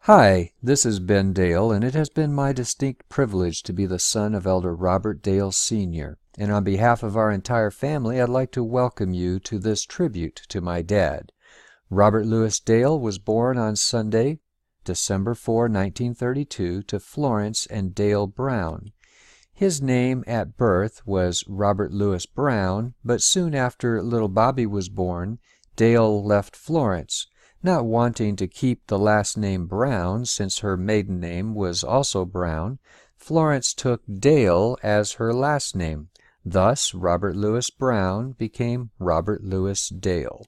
Hi, this is Ben Dale, and it has been my distinct privilege to be the son of Elder Robert Dale Sr. And on behalf of our entire family, I'd like to welcome you to this tribute to my dad. Robert Louis Dale was born on Sunday, December 4, 1932, to Florence and Dale Brown. His name at birth was Robert Louis Brown, but soon after little Bobby was born, Dale left Florence. Not wanting to keep the last name Brown, since her maiden name was also Brown, Florence took Dale as her last name. Thus, Robert Louis Brown became Robert Louis Dale.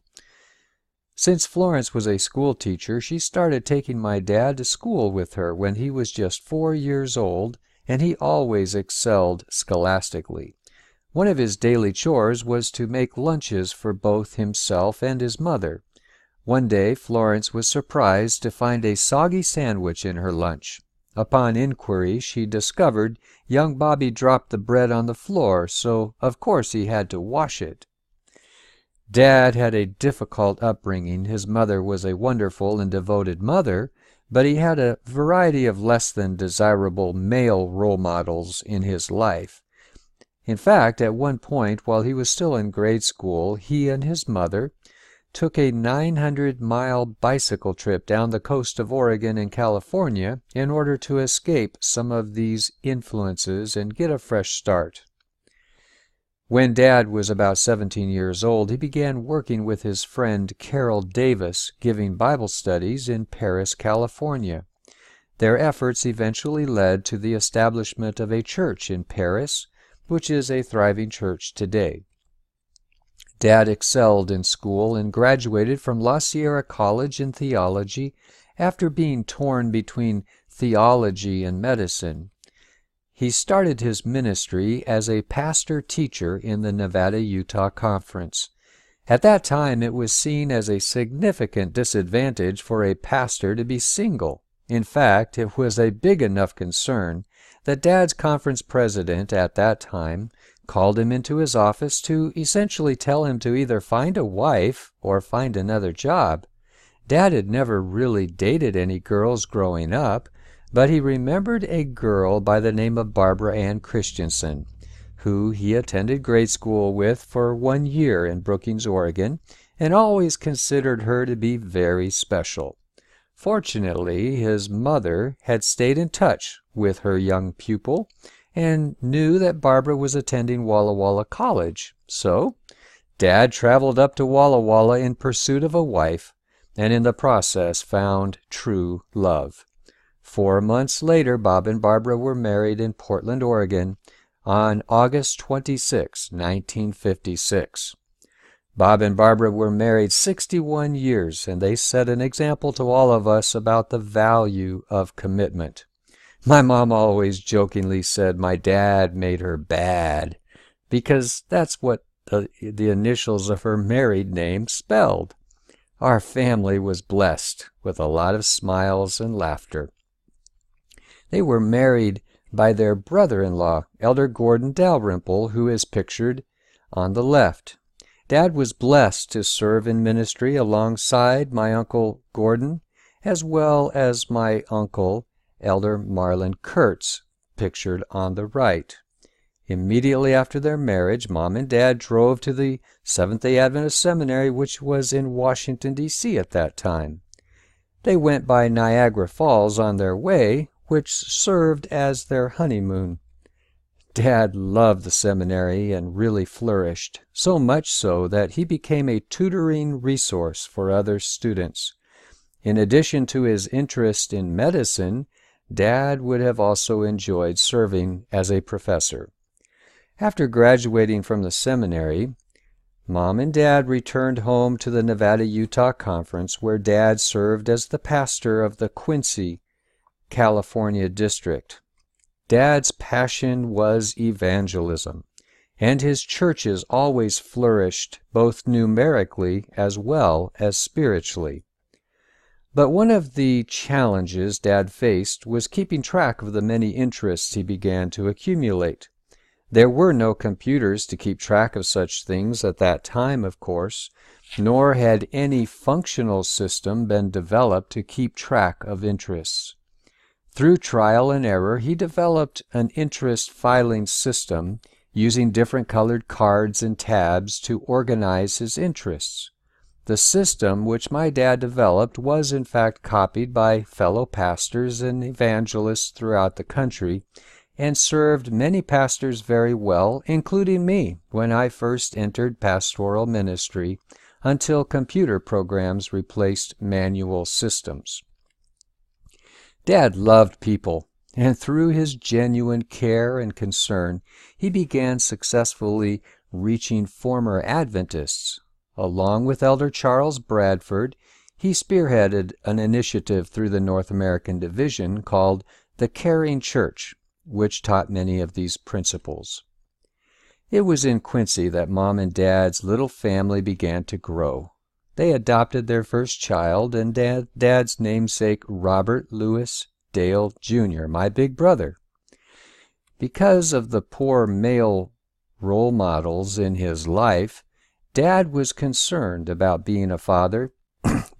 Since Florence was a school teacher, she started taking my dad to school with her when he was just 4 years old, and he always excelled scholastically. One of his daily chores was to make lunches for both himself and his mother. One day Florence was surprised to find a soggy sandwich in her lunch. Upon inquiry, she discovered young Bobby dropped the bread on the floor, so of course he had to wash it. Dad had a difficult upbringing. His mother was a wonderful and devoted mother, but he had a variety of less than desirable male role models in his life. In fact, at one point, while he was still in grade school, he and his mother took a 900-mile bicycle trip down the coast of Oregon and California in order to escape some of these influences and get a fresh start. When Dad was about 17 years old, he began working with his friend Carol Davis, giving Bible studies in Paris, California. Their efforts eventually led to the establishment of a church in Paris, which is a thriving church today. Dad excelled in school and graduated from La Sierra College in theology after being torn between theology and medicine. He started his ministry as a pastor-teacher in the Nevada-Utah Conference. At that time, it was seen as a significant disadvantage for a pastor to be single. In fact, it was a big enough concern that Dad's conference president at that time called him into his office to essentially tell him to either find a wife or find another job. Dad had never really dated any girls growing up, but he remembered a girl by the name of Barbara Ann Christensen, who he attended grade school with for 1 year in Brookings, Oregon, and always considered her to be very special. Fortunately, his mother had stayed in touch with her young pupil and knew that Barbara was attending Walla Walla College. So, Dad traveled up to Walla Walla in pursuit of a wife, and in the process found true love. 4 months later, Bob and Barbara were married in Portland, Oregon, on August 26, 1956. Bob and Barbara were married 61 years, and they set an example to all of us about the value of commitment. My mom always jokingly said my dad made her bad, because that's what the initials of her married name spelled. Our family was blessed with a lot of smiles and laughter. They were married by their brother-in-law, Elder Gordon Dalrymple, who is pictured on the left. Dad was blessed to serve in ministry alongside my Uncle Gordon, as well as my uncle, Elder Marlin Kurtz, pictured on the right. Immediately after their marriage, Mom and Dad drove to the Seventh-day Adventist Seminary, which was in Washington, D.C. at that time. They went by Niagara Falls on their way, which served as their honeymoon. Dad loved the seminary and really flourished, so much so that he became a tutoring resource for other students. In addition to his interest in medicine, Dad would have also enjoyed serving as a professor. After graduating from the seminary, Mom and Dad returned home to the Nevada-Utah Conference, where Dad served as the pastor of the Quincy, California district. Dad's passion was evangelism, and his churches always flourished both numerically as well as spiritually. But one of the challenges Dad faced was keeping track of the many interests he began to accumulate. There were no computers to keep track of such things at that time, of course, nor had any functional system been developed to keep track of interests. Through trial and error, he developed an interest filing system using different colored cards and tabs to organize his interests. The system which my dad developed was in fact copied by fellow pastors and evangelists throughout the country, and served many pastors very well, including me, when I first entered pastoral ministry, until computer programs replaced manual systems. Dad loved people, and through his genuine care and concern, he began successfully reaching former Adventists. Along with Elder Charles Bradford, he spearheaded an initiative through the North American Division called the Caring Church, which taught many of these principles. It was in Quincy that Mom and Dad's little family began to grow. They adopted their first child, and Dad's namesake Robert Louis Dale Jr., my big brother. Because of the poor male role models in his life, Dad was concerned about being a father,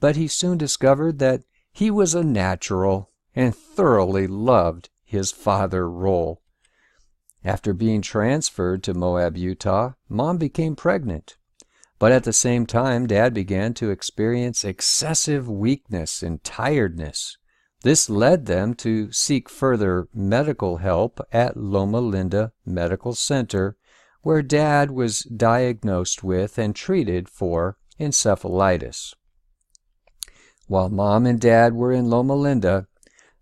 but he soon discovered that he was a natural and thoroughly loved his father role. After being transferred to Moab, Utah, Mom became pregnant. But at the same time, Dad began to experience excessive weakness and tiredness. This led them to seek further medical help at Loma Linda Medical Center, where Dad was diagnosed with and treated for encephalitis. While Mom and Dad were in Loma Linda,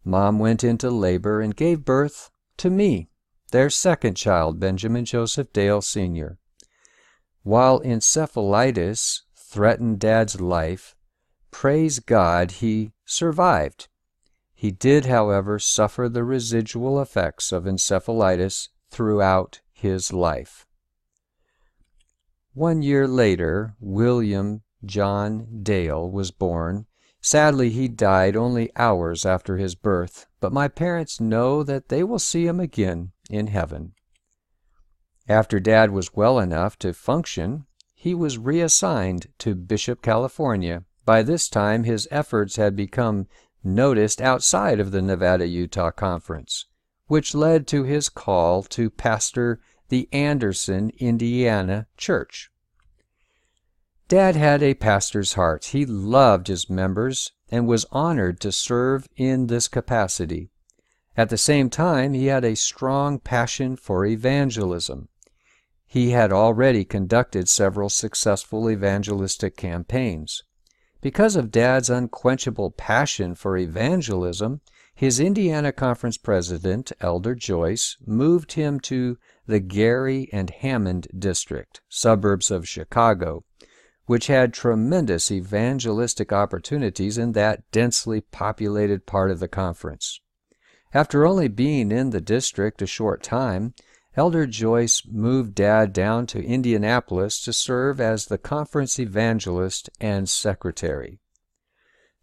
Mom went into labor and gave birth to me, their second child, Benjamin Joseph Dale Sr. While encephalitis threatened Dad's life, praise God, he survived. He did, however, suffer the residual effects of encephalitis throughout his life. 1 year later, William John Dale was born. Sadly, he died only hours after his birth, but my parents know that they will see him again in heaven. After Dad was well enough to function, he was reassigned to Bishop, California. By this time, his efforts had become noticed outside of the Nevada-Utah Conference, which led to his call to pastor the Anderson, Indiana church. Dad had a pastor's heart. He loved his members and was honored to serve in this capacity. At the same time, he had a strong passion for evangelism. He had already conducted several successful evangelistic campaigns. Because of Dad's unquenchable passion for evangelism, his Indiana Conference president, Elder Joyce, moved him to the Gary and Hammond district, suburbs of Chicago, which had tremendous evangelistic opportunities in that densely populated part of the conference. After only being in the district a short time, Elder Joyce moved Dad down to Indianapolis to serve as the conference evangelist and secretary.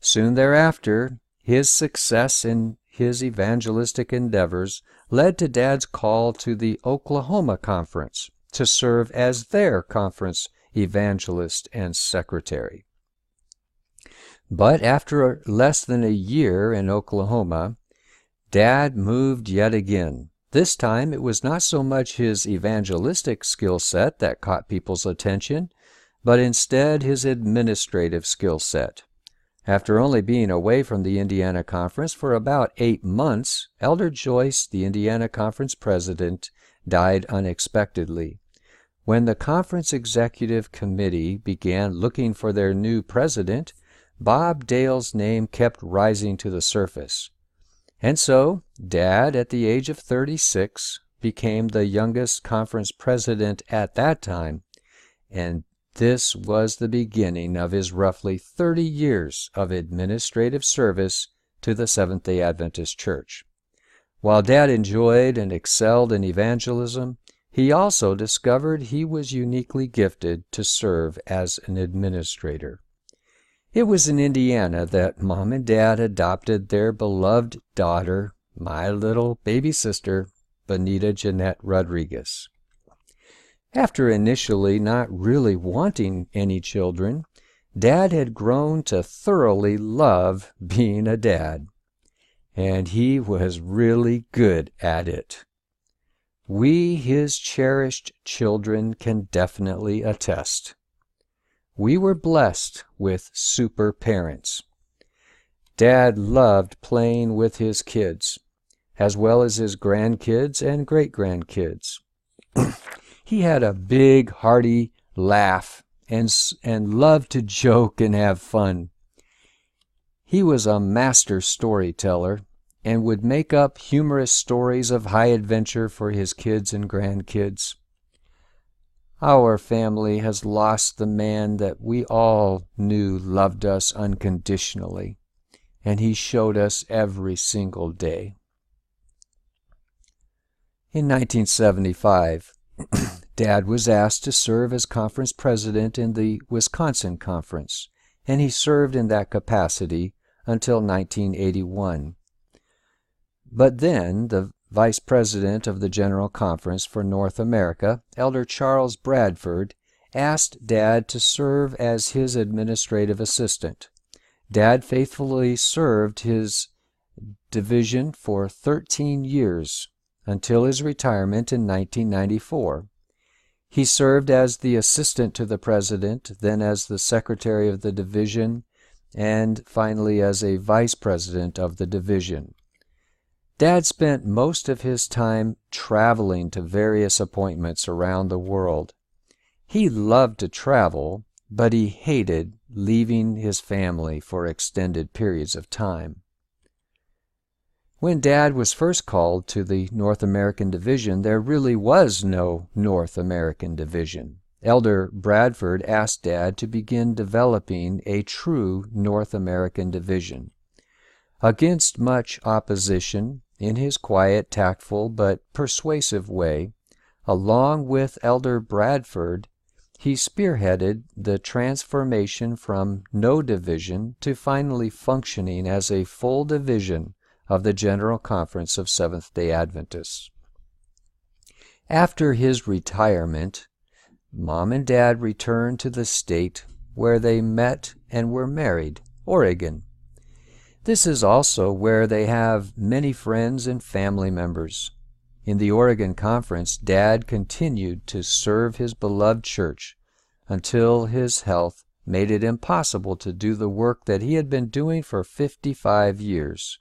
Soon thereafter, his success in his evangelistic endeavors led to Dad's call to the Oklahoma Conference to serve as their conference evangelist and secretary. But after less than a year in Oklahoma, Dad moved yet again. This time it was not so much his evangelistic skill set that caught people's attention, but instead his administrative skill set. After only being away from the Indiana Conference for about 8 months, Elder Joyce, the Indiana Conference president, died unexpectedly. When the conference executive committee began looking for their new president, Bob Dale's name kept rising to the surface. And so, Dad, at the age of 36, became the youngest conference president at that time, and this was the beginning of his roughly 30 years of administrative service to the Seventh-day Adventist Church. While Dad enjoyed and excelled in evangelism, he also discovered he was uniquely gifted to serve as an administrator. It was in Indiana that Mom and Dad adopted their beloved daughter, my little baby sister, Benita Jeanette Rodriguez. After initially not really wanting any children, Dad had grown to thoroughly love being a dad, and he was really good at it. We, his cherished children, can definitely attest. We were blessed with super parents. Dad loved playing with his kids, as well as his grandkids and great-grandkids. He had a big, hearty laugh and loved to joke and have fun. He was a master storyteller and would make up humorous stories of high adventure for his kids and grandkids. Our family has lost the man that we all knew loved us unconditionally, and he showed us every single day. In 1975, Dad was asked to serve as conference president in the Wisconsin Conference, and he served in that capacity until 1981. But then the Vice President of the General Conference for North America, Elder Charles Bradford, asked Dad to serve as his administrative assistant. Dad faithfully served his division for 13 years until his retirement in 1994. He served as the assistant to the president, then as the secretary of the division, and finally as a vice president of the division. Dad spent most of his time traveling to various appointments around the world. He loved to travel, but he hated leaving his family for extended periods of time. When Dad was first called to the North American Division, there really was no North American Division. Elder Bradford asked Dad to begin developing a true North American Division. Against much opposition, in his quiet, tactful, but persuasive way, along with Elder Bradford, he spearheaded the transformation from no division to finally functioning as a full division of the General Conference of Seventh-day Adventists. After his retirement, Mom and Dad returned to the state where they met and were married, Oregon. This is also where they have many friends and family members. In the Oregon Conference, Dad continued to serve his beloved church until his health made it impossible to do the work that he had been doing for 55 years.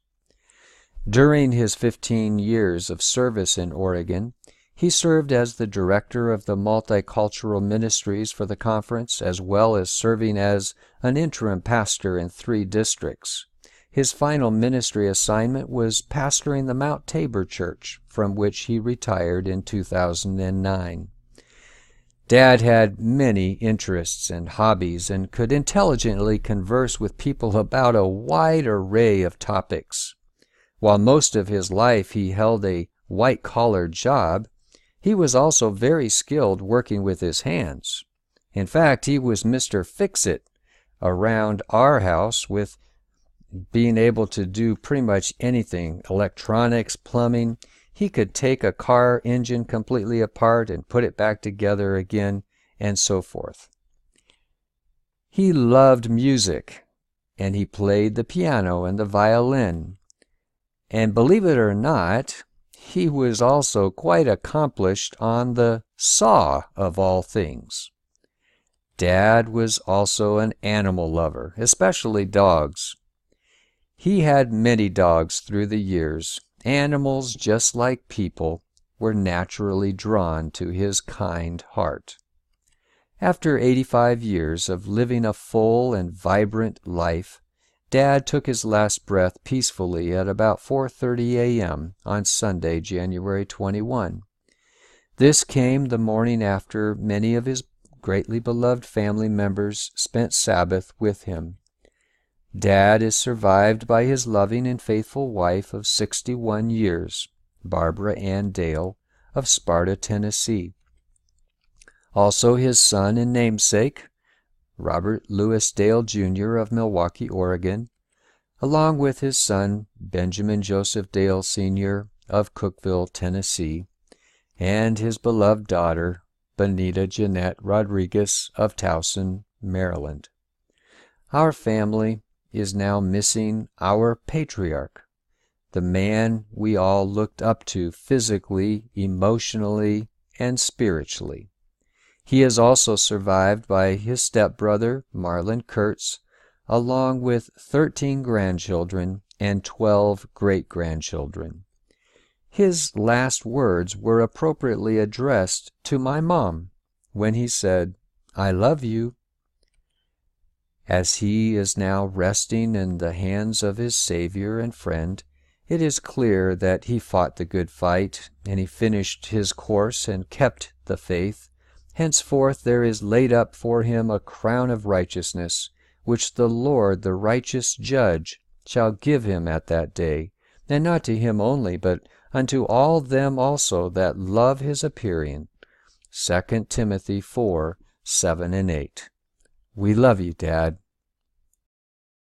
During his 15 years of service in Oregon, he served as the director of the multicultural ministries for the conference, as well as serving as an interim pastor in 3 districts. His final ministry assignment was pastoring the Mount Tabor Church, from which he retired in 2009. Dad had many interests and hobbies and could intelligently converse with people about a wide array of topics. While most of his life he held a white-collar job, he was also very skilled working with his hands. In fact, he was Mr. Fix-It around our house, with being able to do pretty much anything, electronics, plumbing. He could take a car engine completely apart and put it back together again, and so forth. He loved music, and he played the piano and the violin. And believe it or not, he was also quite accomplished on the saw of all things. Dad was also an animal lover, especially dogs. He had many dogs through the years. Animals, just like people, were naturally drawn to his kind heart. After 85 years of living a full and vibrant life, Dad took his last breath peacefully at about 4:30 a.m. on Sunday, January 21. This came the morning after many of his greatly beloved family members spent Sabbath with him. Dad is survived by his loving and faithful wife of 61 years, Barbara Ann Dale of Sparta, Tennessee. Also his son and namesake, Robert Louis Dale Jr. of Milwaukee, Oregon, along with his son, Benjamin Joseph Dale Sr. of Cookeville, Tennessee, and his beloved daughter, Benita Jeanette Rodriguez of Towson, Maryland. Our family is now missing our patriarch, the man we all looked up to physically, emotionally, and spiritually. He is also survived by his stepbrother, Marlon Kurtz, along with 13 grandchildren and 12 great-grandchildren. His last words were appropriately addressed to my mom when he said, "I love you." As he is now resting in the hands of his Savior and friend, it is clear that he fought the good fight, and he finished his course and kept the faith. Henceforth there is laid up for him a crown of righteousness, which the Lord, the righteous judge, shall give him at that day, and not to him only, but unto all them also that love his appearing. 2 Timothy 4:7-8. We love you, Dad.